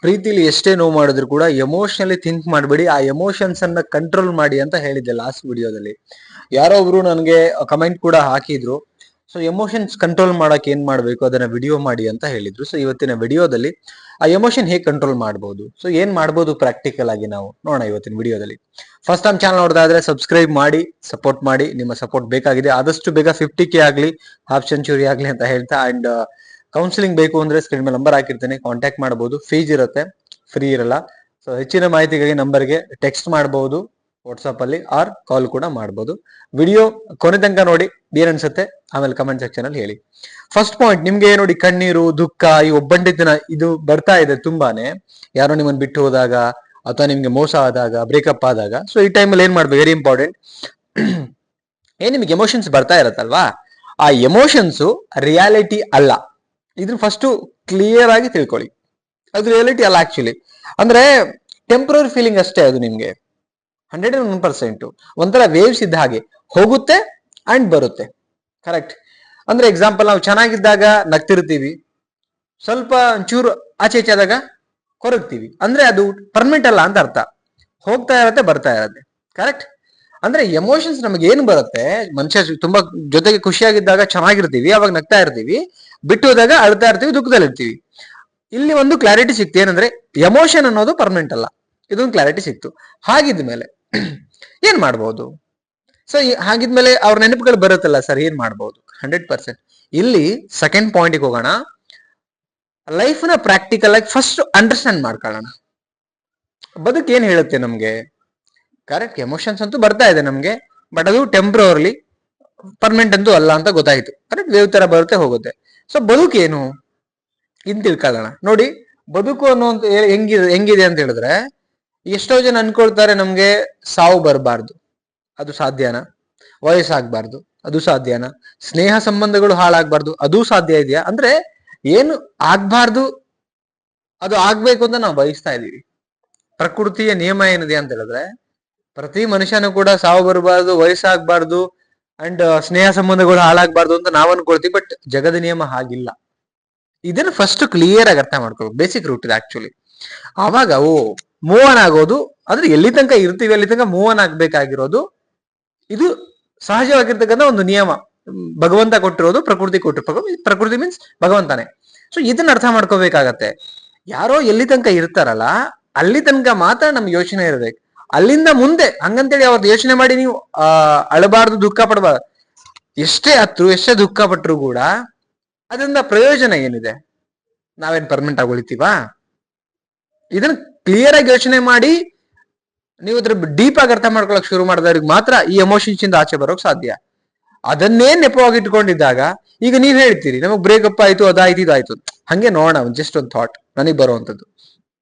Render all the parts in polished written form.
ಪ್ರೀತಿಲಿ ಎಷ್ಟೇ ನೋವು ಮಾಡಿದ್ರು ಕೂಡ ಎಮೋಷನಲಿ ಥಿಂಕ್ ಮಾಡಬೇಡಿ, ಆ ಎಮೋಷನ್ಸ್ ಅನ್ನ ಕಂಟ್ರೋಲ್ ಮಾಡಿ ಅಂತ ಹೇಳಿದ್ದೆ ಲಾಸ್ಟ್ ವಿಡಿಯೋದಲ್ಲಿ. ಯಾರೋ ಒಬ್ರು ನನಗೆ ಕಮೆಂಟ್ ಕೂಡ ಹಾಕಿದ್ರು, ಸೊ ಎಮೋಷನ್ಸ್ ಕಂಟ್ರೋಲ್ ಮಾಡಕ್ ಏನ್ ಮಾಡ್ಬೇಕು ಅದನ್ನ ವಿಡಿಯೋ ಮಾಡಿ ಅಂತ ಹೇಳಿದ್ರು. ಸೊ ಇವತ್ತಿನ ವಿಡಿಯೋದಲ್ಲಿ ಆ ಎಮೋಷನ್ ಹೇಗೆ ಕಂಟ್ರೋಲ್ ಮಾಡಬಹುದು, ಸೊ ಏನ್ ಮಾಡ್ಬೋದು ಪ್ರಾಕ್ಟಿಕಲ್ ಆಗಿ ನಾವು ನೋಡೋಣ ಇವತ್ತಿನ ವಿಡಿಯೋದಲ್ಲಿ. ಫಸ್ಟ್ ಟೈಮ್ ಚಾನಲ್ ನೋಡ್ತಾ ಇದ್ರೆ ಸಬ್ಸ್ಕ್ರೈಬ್ ಮಾಡಿ ಸಪೋರ್ಟ್ ಮಾಡಿ, ನಿಮ್ಮ ಸಪೋರ್ಟ್ ಬೇಕಾಗಿದೆ. ಆದಷ್ಟು ಬೇಗ 50K ಆಗ್ಲಿ, ಹಾಫ್ ಸೆಂಚುರಿ ಆಗ್ಲಿ ಅಂತ ಹೇಳ್ತಾ, ಅಂಡ್ ಕೌನ್ಸಿಲಿಂಗ್ ಬೇಕು ಅಂದ್ರೆ ಸ್ಕ್ರೀನ್ ಮೇಲೆ ನಂಬರ್ ಹಾಕಿರ್ತೇನೆ, ಕಾಂಟ್ಯಾಕ್ಟ್ ಮಾಡಬಹುದು. ಫೀಸ್ ಇರುತ್ತೆ, ಫ್ರೀ ಇರಲ್ಲ. ಸೊ ಹೆಚ್ಚಿನ ಮಾಹಿತಿಗಾಗಿ ನಂಬರ್ಗೆ ಟೆಕ್ಸ್ಟ್ ಮಾಡಬಹುದು, ವಾಟ್ಸ್ಆಪ್ ಅಲ್ಲಿ ಆರ್ ಕಾಲ್ ಕೂಡ ಮಾಡಬಹುದು. ವಿಡಿಯೋ ಕೊನೆ ತನಕ ನೋಡಿ, ಏನ್ ಅನ್ಸುತ್ತೆ ಆಮೇಲೆ ಕಮೆಂಟ್ ಸೆಕ್ಷನ್ ಅಲ್ಲಿ ಹೇಳಿ. ಫಸ್ಟ್ ಪಾಯಿಂಟ್, ನಿಮ್ಗೆ ನೋಡಿ ಕಣ್ಣೀರು, ದುಃಖ, ಈ ಒಬ್ಬಂಟಿತನ ಇದು ಬರ್ತಾ ಇದೆ ತುಂಬಾನೇ. ಯಾರೋ ನಿಮ್ಮನ್ನ ಬಿಟ್ಟು ಹೋದಾಗ ಅಥವಾ ನಿಮ್ಗೆ ಮೋಸ ಆದಾಗ, ಬ್ರೇಕಪ್ ಆದಾಗ, ಸೊ ಈ ಟೈಮಲ್ಲಿ ಏನ್ ಮಾಡ್ಬೇಕು, ವೆರಿ ಇಂಪಾರ್ಟೆಂಟ್. ಏನ್ ನಿಮ್ಗೆ ಎಮೋಷನ್ಸ್ ಬರ್ತಾ ಇರತ್ತಲ್ವಾ, ಆ ಎಮೋಷನ್ಸ್ ರಿಯಾಲಿಟಿ ಅಲ್ಲ. ಇದನ್ನ ಫಸ್ಟ್ ಕ್ಲಿಯರ್ ಆಗಿ ತಿಳ್ಕೊಳ್ಳಿ. ಅದು ರಿಯಾಲಿಟಿ ಅಲ್ಲ ಆಕ್ಚುಲಿ. ಅಂದ್ರೆ ಟೆಂಪ್ರರಿ ಫೀಲಿಂಗ್ ಅಷ್ಟೇ ಅದು. ನಿಮ್ಗೆ 101% ಒಂಥರ ವೇವ್ಸ್ ಇದ್ದ ಹಾಗೆ, ಹೋಗುತ್ತೆ ಅಂಡ್ ಬರುತ್ತೆ. ಕರೆಕ್ಟ್. ಅಂದ್ರೆ ಎಕ್ಸಾಂಪಲ್, ನಾವು ಚೆನ್ನಾಗಿದ್ದಾಗ ನಗ್ತಿರ್ತೀವಿ, ಸ್ವಲ್ಪ ಒಂಚೂರು ಆಚೆ ಈಚೆ ಆದಾಗ ಕೊರಗ್ತೀವಿ. ಅಂದ್ರೆ ಅದು ಪರ್ಮನೆಂಟ್ ಅಲ್ಲ ಅಂತ ಅರ್ಥ. ಹೋಗ್ತಾ ಇರತ್ತೆ, ಬರ್ತಾ ಇರತ್ತೆ. ಕರೆಕ್ಟ್. ಅಂದ್ರೆ ಎಮೋಷನ್ಸ್ ನಮಗೆ ಏನು ಬರುತ್ತೆ, ಮನುಷ್ಯ ತುಂಬಾ ಜೊತೆಗೆ ಖುಷಿಯಾಗಿದ್ದಾಗ ಚೆನ್ನಾಗಿರ್ತೀವಿ, ಅವಾಗ ನಗ್ತಾ ಇರ್ತೀವಿ, ಬಿಟ್ಟು ಹೋದಾಗ ಅಳ್ತಾ ಇರ್ತೀವಿ, ದುಃಖದಲ್ಲಿ ಇರ್ತೀವಿ. ಇಲ್ಲಿ ಒಂದು ಕ್ಲಾರಿಟಿ ಸಿಕ್ತು, ಏನಂದ್ರೆ ಎಮೋಷನ್ ಅನ್ನೋದು ಪರ್ಮನೆಂಟ್ ಅಲ್ಲ. ಇದೊಂದು ಕ್ಲಾರಿಟಿ ಸಿಕ್ತು. ಹಾಗಿದ್ಮೇಲೆ ಏನ್ ಮಾಡ್ಬೋದು? ಸೊ ಹಾಗಿದ್ಮೇಲೆ ಅವ್ರ ನೆನಪುಗಳು ಬರುತ್ತಲ್ಲ ಸರ್, ಏನ್ ಮಾಡ್ಬೋದು? 100%. ಇಲ್ಲಿ ಸೆಕೆಂಡ್ ಪಾಯಿಂಟ್ಗೆ ಹೋಗೋಣ. ಲೈಫ್ ನ ಪ್ರಾಕ್ಟಿಕಲ್ ಆಗಿ ಫಸ್ಟ್ ಅಂಡರ್ಸ್ಟ್ಯಾಂಡ್ ಮಾಡ್ಕೊಳ್ಳೋಣ. ಬದುಕು ಏನ್ ಹೇಳುತ್ತೆ ನಮ್ಗೆ? ಕರೆಕ್ಟ್. ಎಮೋಷನ್ಸ್ ಅಂತೂ ಬರ್ತಾ ಇದೆ ನಮ್ಗೆ, ಬಟ್ ಅದು ಟೆಂಪ್ರವರ್ಲಿ, ಪರ್ಮನೆಂಟ್ ಅಂತೂ ಅಲ್ಲ ಅಂತ ಗೊತ್ತಾಯ್ತು. ಕರೆಕ್ಟ್. ವೇವ್ ತರ ಬರುತ್ತೆ, ಹೋಗುತ್ತೆ. ಸೊ ಬದುಕೇನು ಇನ್ ತಿಳ್ಕೊಳ್ಳೋಣ. ನೋಡಿ, ಬದುಕು ಅನ್ನೋಂತ ಹೆಂಗಿದೆ ಅಂತ ಹೇಳಿದ್ರೆ, ಎಷ್ಟೋ ಜನ ಅನ್ಕೊಳ್ತಾರೆ ನಮ್ಗೆ ಸಾವು ಬರಬಾರ್ದು, ಅದು ಸಾಧ್ಯನಾ? ವಯಸ್ಸಾಗಬಾರ್ದು, ಅದು ಸಾಧ್ಯನಾ? ಸ್ನೇಹ ಸಂಬಂಧಗಳು ಹಾಳಾಗಬಾರ್ದು, ಅದು ಸಾಧ್ಯ ಇದೆಯಾ? ಅಂದ್ರೆ ಏನು ಆಗ್ಬಾರ್ದು ಅದು ಆಗ್ಬೇಕು ಅಂತ ನಾವು ಬಯಸ್ತಾ ಇದೀವಿ. ಪ್ರಕೃತಿಯ ನಿಯಮ ಏನಿದೆ ಅಂತ ಹೇಳಿದ್ರೆ, ಪ್ರತಿ ಮನುಷ್ಯನೂ ಕೂಡ ಸಾವು ಬರಬಾರ್ದು, ವಯಸ್ಸಾಗಬಾರ್ದು, ಅಂಡ್ ಸ್ನೇಹ ಸಂಬಂಧಗಳು ಹಾಳಾಗಬಾರ್ದು ಅಂತ ನಾವು ಅನ್ಕೊಳ್ತೀವಿ. ಬಟ್ ಜಗದ ನಿಯಮ ಹಾಗಿಲ್ಲ. ಇದನ್ನ ಫಸ್ಟ್ ಕ್ಲಿಯರ್ ಆಗಿ ಅರ್ಥ ಮಾಡ್ಕೋಬೇಕು. ಬೇಸಿಕ್ ರೂಟ್ ಇದೆ ಆಕ್ಚುಲಿ. ಆವಾಗ ಮೂವ್ ಆನ್ ಆಗೋದು, ಅಂದ್ರೆ ಎಲ್ಲಿ ತನಕ ಇರ್ತೀವಿ ಅಲ್ಲಿ ತನಕ ಮೂವ್ ಆನ್ ಆಗ್ಬೇಕಾಗಿರೋದು, ಇದು ಸಹಜವಾಗಿರ್ತಕ್ಕಂಥ ಒಂದು ನಿಯಮ. ಭಗವಂತ ಕೊಟ್ಟಿರೋದು, ಪ್ರಕೃತಿ ಕೊಟ್ಟಿರೋ, ಪ್ರಕೃತಿ ಮೀನ್ಸ್ ಭಗವಂತನೇ. ಸೊ ಇದನ್ನ ಅರ್ಥ ಮಾಡ್ಕೋಬೇಕಾಗತ್ತೆ. ಯಾರೋ ಎಲ್ಲಿ ತನಕ ಇರ್ತಾರಲ್ಲ ಅಲ್ಲಿ ತನಕ ಮಾತ್ರ ನಮ್ಗೆ ಯೋಚನೆ ಇರ್ಬೇಕು. ಅಲ್ಲಿಂದ ಮುಂದೆ ಹಂಗಂತೇಳಿ ಅವ್ರದ್ದು ಯೋಚನೆ ಮಾಡಿ ನೀವು ಅಳಬಾರ್ದು, ದುಃಖ ಪಡಬಾರ್ದು. ಎಷ್ಟೇ ಹತ್ರು, ಎಷ್ಟೇ ದುಃಖ ಪಟ್ಟರು ಕೂಡ ಅದರಿಂದ ಪ್ರಯೋಜನ ಏನಿದೆ? ನಾವೇನ್ ಪರ್ಮನೆಂಟ್ ಆಗಿ ಉಳಿತೀವಾ? ಇದನ್ನ ಕ್ಲಿಯರ್ ಆಗಿ ಯೋಚನೆ ಮಾಡಿ ನೀವು ಅದ್ರ ಡೀಪ್ ಆಗಿ ಅರ್ಥ ಮಾಡ್ಕೊಳಕ್ ಶುರು ಮಾಡಿದವ್ರಿಗೆ ಮಾತ್ರ ಈ ಎಮೋಷನ್ಸ್ ಇಂದ ಆಚೆ ಬರೋಕ್ ಸಾಧ್ಯ. ಅದನ್ನೇ ನೆಪವಾಗಿ ಇಟ್ಕೊಂಡಿದ್ದಾಗ, ಈಗ ನೀವ್ ಹೇಳ್ತೀರಿ ನಮಗ್ ಬ್ರೇಕಪ್ ಆಯ್ತು, ಅದಾಯ್ತು, ಇದಾಯ್ತು. ಹಂಗೆ ನೋಡೋಣ, ಜಸ್ಟ್ ಒಂದು ಥಾಟ್ ನನಗೆ ಬರುವಂತದ್ದು.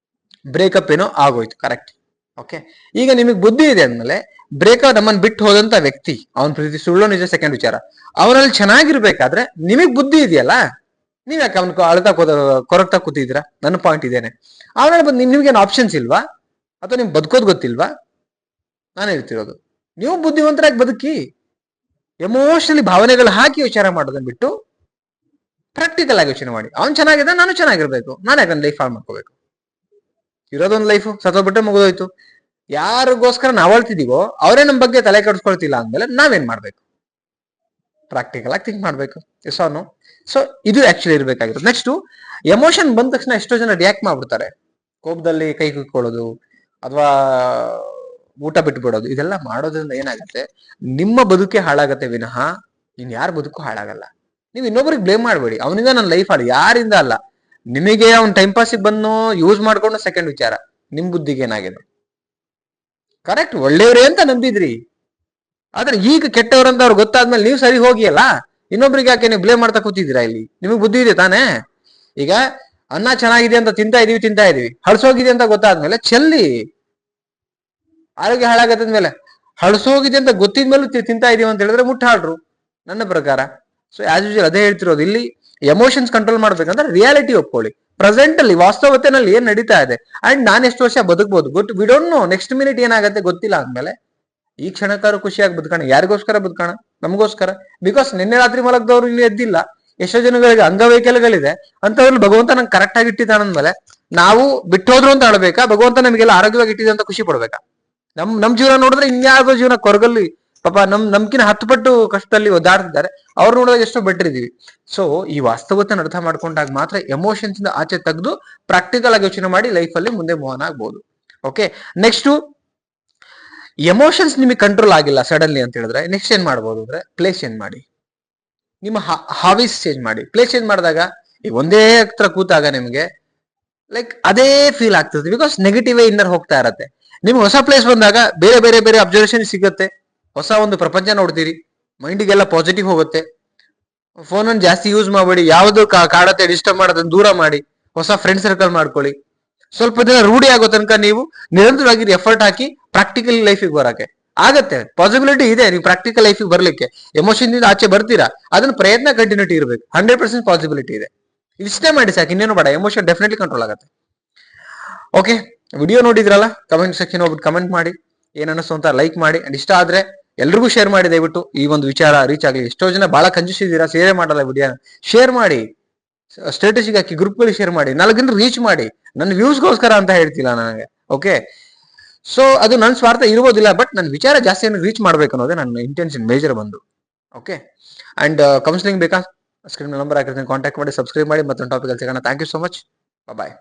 ಬ್ರೇಕಪ್ ಏನೋ ಆಗೋಯ್ತು, ಕರೆಕ್ಟ್. ಓಕೆ. ಈಗ ನಿಮಗ್ ಬುದ್ಧಿ ಇದೆ ಅಂದ್ಮೇಲೆ, ಬ್ರೇಕಪ್ ನಮ್ಮನ್ನ ಬಿಟ್ಟು ಹೋದಂತ ವ್ಯಕ್ತಿ, ಅವನ ಪ್ರೀತಿ ಸುಳ್ಳು ನಿಜ ಸೆಕೆಂಡ್ ವಿಚಾರ, ಅವನಲ್ಲಿ ಚೆನ್ನಾಗಿರ್ಬೇಕಾದ್ರೆ ನಿಮಗ್ ಬುದ್ಧಿ ಇದೆಯಲ್ಲ, ನೀವ್ ಯಾಕೆ ಅವನ್ ಅಳ್ತಾ ಕೊರಗ್ತಾ ಕೂತಿದ್ದೀರಾ? ನನ್ನ ಪಾಯಿಂಟ್ ಇದೇನೆ. ಅವನಲ್ಲಿ ಬಂದು ನಿಮ್ಗೇನು ಆಪ್ಷನ್ಸ್ ಇಲ್ವಾ? ಅಥವಾ ನಿಮ್ಗೆ ಬದುಕೋದ್ ಗೊತ್ತಿಲ್ವಾ? ನಾನು ಹೇಳ್ತಿರೋದು, ನೀವು ಬುದ್ಧಿವಂತರಾಗಿ ಬದುಕಿ. ಎಮೋಷನಲಿ ಭಾವನೆಗಳು ಹಾಕಿ ವಿಚಾರ ಮಾಡೋದನ್ನ ಬಿಟ್ಟು ಪ್ರಾಕ್ಟಿಕಲ್ ಆಗಿ ಯೋಚನೆ ಮಾಡಿ. ಅವ್ನು ಚೆನ್ನಾಗಿದೆ, ನಾನು ಚೆನ್ನಾಗಿರ್ಬೇಕು, ನಾನು ಯಾಕಂದ್ರೆ ಲೈಫ್ ಹಾಳು ಮಾಡ್ಕೋಬೇಕು? ಇರೋದೊಂದು ಲೈಫು, ಸತ್ತೋಗ್ಬಿಟ್ರೆ ಮುಗಿದೋಯ್ತು. ಯಾರಿಗೋಸ್ಕರ ನಾವು ಅಳ್ತಿದೀವೋ ಅವರೇ ನಮ್ ಬಗ್ಗೆ ತಲೆ ಕೆಡಿಸ್ಕೊಳ್ತಿಲ್ಲ ಅಂದ್ಮೇಲೆ ನಾವೇನ್ ಮಾಡ್ಬೇಕು? ಪ್ರಾಕ್ಟಿಕಲ್ ಆಗಿ ಥಿಂಕ್ ಮಾಡ್ಬೇಕು. Yes or no? ಸೊ ಇದು ಆಕ್ಚುಲಿ ಇರ್ಬೇಕಾಗಿರೋದು. ನೆಕ್ಸ್ಟ್, ಎಮೋಷನ್ ಬಂದ ತಕ್ಷಣ ಎಷ್ಟೋ ಜನ ರಿಯಾಕ್ಟ್ ಮಾಡ್ಬಿಡ್ತಾರೆ. ಕೋಪದಲ್ಲಿ ಕೈ ಕುಕ್ಕೊಳ್ಳೋದು ಅಥವಾ ಊಟ ಬಿಟ್ಬಿಡೋದು, ಇದೆಲ್ಲ ಮಾಡೋದ್ರಿಂದ ಏನಾಗುತ್ತೆ, ನಿಮ್ಮ ಬದುಕೆ ಹಾಳಾಗತ್ತೆ ವಿನಃ ಇನ್ ಯಾರ ಬದುಕು ಹಾಳಾಗಲ್ಲ. ನೀವು ಇನ್ನೊಬ್ರಿಗೆ ಬ್ಲೇಮ್ ಮಾಡಬೇಡಿ. ಅವನಿಂದ ನನ್ನ ಲೈಫ್ ಹಾಳು, ಯಾರಿಂದ ಅಲ್ಲ. ನಿಮಗೆ ಅವ್ನ ಟೈಮ್ ಪಾಸಿಗೆ ಬಂದು ಯೂಸ್ ಮಾಡ್ಕೊಂಡು ಸೆಕೆಂಡ್ ವಿಚಾರ, ನಿಮ್ ಬುದ್ಧಿಗೆ ಏನಾಗಿದೆ? ಕರೆಕ್ಟ್. ಒಳ್ಳೆಯವ್ರೆ ಅಂತ ನಂಬಿದ್ರಿ, ಆದ್ರೆ ಈಗ ಕೆಟ್ಟವ್ರಂತ ಅವ್ರು ಗೊತ್ತಾದ್ಮೇಲೆ ನೀವು ಸರಿ ಹೋಗಿಯಲ್ಲ, ಇನ್ನೊಬ್ರಿಗೆ ಯಾಕೆ ನೀವು ಬ್ಲೇಮ್ ಮಾಡ್ತಾ ಕೂತಿದ್ದೀರಾ? ಇಲ್ಲಿ ನಿಮಗ್ ಬುದ್ಧಿ ಇದೆ ತಾನೇ? ಈಗ ಅನ್ನ ಚೆನ್ನಾಗಿದೆ ಅಂತ ತಿಂತಾ ಇದೀವಿ, ಹಳ್ಸೋಗಿದೆ ಅಂತ ಗೊತ್ತಾದ್ಮೇಲೆ ಚೆಲ್ಲಿ. ಆರೋಗ್ಯ ಹಾಳಾಗತ್ತದ್ಮೇಲೆ ಹಳ್ಸೋಗಿದೆ ಅಂತ ಗೊತ್ತಿದ್ಮೇಲೂ ತಿಂತಾ ಇದೀವಿ ಅಂತ ಹೇಳಿದ್ರೆ ಮುಟ್ಟಾಡ್ರು ನನ್ನ ಪ್ರಕಾರ. ಸೊ ಆಸ್ ಯೂಶುವಲ್ ಅದೇ ಹೇಳ್ತಿರೋದು. ಇಲ್ಲಿ ಎಮೋಷನ್ಸ್ ಕಂಟ್ರೋಲ್ ಮಾಡ್ಬೇಕಂದ್ರೆ ರಿಯಾಲಿಟಿ ಒಪ್ಕೊಳ್ಳಿ. ಪ್ರೆಸೆಂಟ್ ಅಲ್ಲಿ, ವಾಸ್ತವತೆನಲ್ಲಿ ಏನ್ ನಡೀತಾ ಇದೆ, ಅಂಡ್ ನಾನು ಎಷ್ಟು ವರ್ಷ ಬದುಕಬಹುದು ಗೊತ್ತು, we don't know next minute ಏನಾಗತ್ತೆ ಗೊತ್ತಿಲ್ಲ ಅಂದ್ಮೇಲೆ ಈ ಕ್ಷಣಕ್ಕಾರು ಖುಷಿಯಾಗಿ ಬದುಕೋಣ. ಯಾರಿಗೋಸ್ಕರ ಬದುಕೋಣ? ನಮಗೋಸ್ಕರ. ಬಿಕಾಸ್ ನಿನ್ನೆ ರಾತ್ರಿ ಮಲಗ್ದವ್ರು ಇಲ್ಲಿ ಎದ್ದಿಲ್ಲ. ಎಷ್ಟೋ ಜನಗಳಿಗೆ ಅಂಗವೈಕಲ್ಯಗಳಿದೆ, ಅಂತವ್ರಲ್ಲಿ ಭಗವಂತ ನಂಗೆ ಕರೆಕ್ಟ್ ಆಗಿ ಇಟ್ಟಿದ್ದಾನಂದ್ಮೇಲೆ ನಾವು ಬಿಟ್ಟೋದ್ರು ಅಂತ ಆಡ್ಬೇಕಾ, ಭಗವಂತ ನಮಗೆಲ್ಲ ಆರೋಗ್ಯವಾಗಿ ಇಟ್ಟಿದೆ ಅಂತ ಖುಷಿ ಪಡ್ಬೇಕಾ? ನಮ್ ಜೀವನ ನೋಡಿದ್ರೆ ಇನ್ಯಾವುದೋ ಜೀವನ ಕೊರಗಲ್ಲಿ ಪಾಪ ನಮ್ಕಿನ 10 ಪಟ್ಟು ಕಷ್ಟದಲ್ಲಿ ಒದ್ದಾಡ್ತಿದ್ದಾರೆ, ಅವ್ರು ನೋಡಿದಾಗ ಎಷ್ಟೋ ಬೆಟರ್ ಇದೀವಿ. ಸೊ ಈ ವಾಸ್ತವತೆಯನ್ನು ಅರ್ಥ ಮಾಡ್ಕೊಂಡಾಗ ಮಾತ್ರ ಎಮೋಷನ್ಸ್ ಇಂದ ಆಚೆ ತೆಗೆದು ಪ್ರಾಕ್ಟಿಕಲ್ ಆಗಿ ಯೋಚನೆ ಮಾಡಿ ಲೈಫ್ ಅಲ್ಲಿ ಮುಂದೆ ಮೂವ್ ಆಗ್ಬಹುದು. ಓಕೆ, ನೆಕ್ಸ್ಟ್ ಎಮೋಷನ್ಸ್ ನಿಮಗೆ ಕಂಟ್ರೋಲ್ ಆಗಿಲ್ಲ ಸಡನ್ಲಿ ಅಂತ ಹೇಳಿದ್ರೆ ನೆಕ್ಸ್ಟ್ ಏನ್ ಮಾಡ್ಬೋದು ಅಂದ್ರೆ ಪ್ಲೇಸ್ ಚೇಂಜ್ ಮಾಡಿ, ನಿಮ್ಮ ಹಾಬೀಸ್ ಚೇಂಜ್ ಮಾಡಿ. ಪ್ಲೇಸ್ ಚೇಂಜ್ ಮಾಡಿದಾಗ ಈಗ ಒಂದೇ ಹತ್ರ ಕೂತಾಗ ನಿಮ್ಗೆ ಲೈಕ್ ಅದೇ ಫೀಲ್ ಆಗ್ತದೆ, ಬಿಕಾಸ್ ನೆಗೆಟಿವ್ ಇನ್ನರ್ ಹೋಗ್ತಾ ಇರತ್ತೆ. ನಿಮ್ಗೆ ಹೊಸ ಪ್ಲೇಸ್ ಬಂದಾಗ ಬೇರೆ ಬೇರೆ ಬೇರೆ ಅಬ್ಸರ್ವೇಷನ್ ಸಿಗುತ್ತೆ, ಹೊಸ ಒಂದು ಪ್ರಪಂಚ ನೋಡ್ತೀರಿ, ಮೈಂಡಿಗೆಲ್ಲ ಪಾಸಿಟಿವ್ ಹೋಗುತ್ತೆ. ಫೋನ್ ಅನ್ನು ಜಾಸ್ತಿ ಯೂಸ್ ಮಾಡಬೇಡಿ, ಯಾವ್ದು ಕಾಡತ್ತೆ ಡಿಸ್ಟರ್ಬ್ ಮಾಡೋದನ್ನ ದೂರ ಮಾಡಿ, ಹೊಸ ಫ್ರೆಂಡ್ ಸರ್ಕಲ್ ಮಾಡ್ಕೊಳ್ಳಿ. ಸ್ವಲ್ಪ ದಿನ ರೂಢಿ ಆಗೋ ತನಕ ನೀವು ನಿರಂತರವಾಗಿ ಎಫರ್ಟ್ ಹಾಕಿ ಪ್ರಾಕ್ಟಿಕಲ್ ಲೈಫಿಗೆ ಬರಕ್ಕೆ ಆಗತ್ತೆ. ಪಾಸಿಬಿಲಿಟಿ ಇದೆ ನೀವು ಪ್ರಾಕ್ಟಿಕಲ್ ಲೈಫಿಗೆ ಬರ್ಲಿಕ್ಕೆ, ಎಮೋಷನ್ ಇಂದ ಆಚೆ ಬರ್ತೀರಾ, ಅದನ್ನ ಪ್ರಯತ್ನ ಕಂಟಿನ್ಯೂಟಿ ಇರಬೇಕು. 100% ಪಾಸಿಬಿಲಿಟಿ ಇದೆ. ಇಷ್ಟೇ ಮಾಡಿ ಸಾಕು, ಇನ್ನೇನು ಬೇಡ, ಎಮೋಷನ್ ಡೆಫಿನೆಟ್ಲಿ ಕಂಟ್ರೋಲ್ ಆಗುತ್ತೆ. ಓಕೆ, ವಿಡಿಯೋ ನೋಡಿದ್ರಲ್ಲ, ಕಮೆಂಟ್ ಸೆಕ್ಷನ್ ಹೋಗ್ಬಿಟ್ಟು ಕಮೆಂಟ್ ಮಾಡಿ, ಏನ್ ಅನಿಸ್ತು ಅಂತ ಲೈಕ್ ಮಾಡಿ, ಅಂಡ್ ಇಷ್ಟ ಆದ್ರೆ ಎಲ್ರಿಗೂ ಶೇರ್ ಮಾಡಿ ದಯವಿಟ್ಟು. ಈ ಒಂದು ವಿಚಾರ ರೀಚ್ ಆಗಲಿ. ಎಷ್ಟೋ ಜನ ಬಹಳ ಕಂಜೂಸ್ ಇದ್ದೀರಾ, ಶೇರ್ ಮಾಡಲ್ಲ ವಿಡಿಯೋನ. ಶೇರ್ ಮಾಡಿ, ಸ್ಟೇಟಸ್ಗೆ ಹಾಕಿ, ಗ್ರೂಪ್ಗಳಿಗೆ ಶೇರ್ ಮಾಡಿ, 4 ಜನ ರೀಚ್ ಮಾಡಿ. ನನ್ನ ವ್ಯೂಸ್ಗೋಸ್ಕರ ಅಂತ ಹೇಳ್ತಿಲ್ಲ ನನಗೆ. ಓಕೆ, ಸೊ ಅದು ನನ್ನ ಸ್ವಾರ್ಥ ಇರ್ಬೋದಿಲ್ಲ, ಬಟ್ ನನ್ನ ವಿಚಾರ ಜಾಸ್ತಿ ರೀಚ್ ಮಾಡ್ಬೇಕು ಅನ್ನೋದೇ ನನ್ನ ಇಂಟೆನ್ಷನ್ ಮೇಜರ್ ಬಂದು. ಓಕೆ, ಅಂಡ್ ಕೌನ್ಸಿಲಿಂಗ್ ಬೇಕಾ, ಸ್ಕ್ರೀನ್ ನಂಬರ್ ಹಾಕಿರ್ತೀನಿ, ಕಾಂಟ್ಯಾಕ್ಟ್ ಮಾಡಿ, ಸಬ್ಸ್ಕ್ರೈಬ್ ಮಾಡಿ, ಮತ್ತೊಂದು ಟಾಪಿಕ್ ಅಲ್ಲಿ ಸಿಗೋಣ. Thank you so much, bye.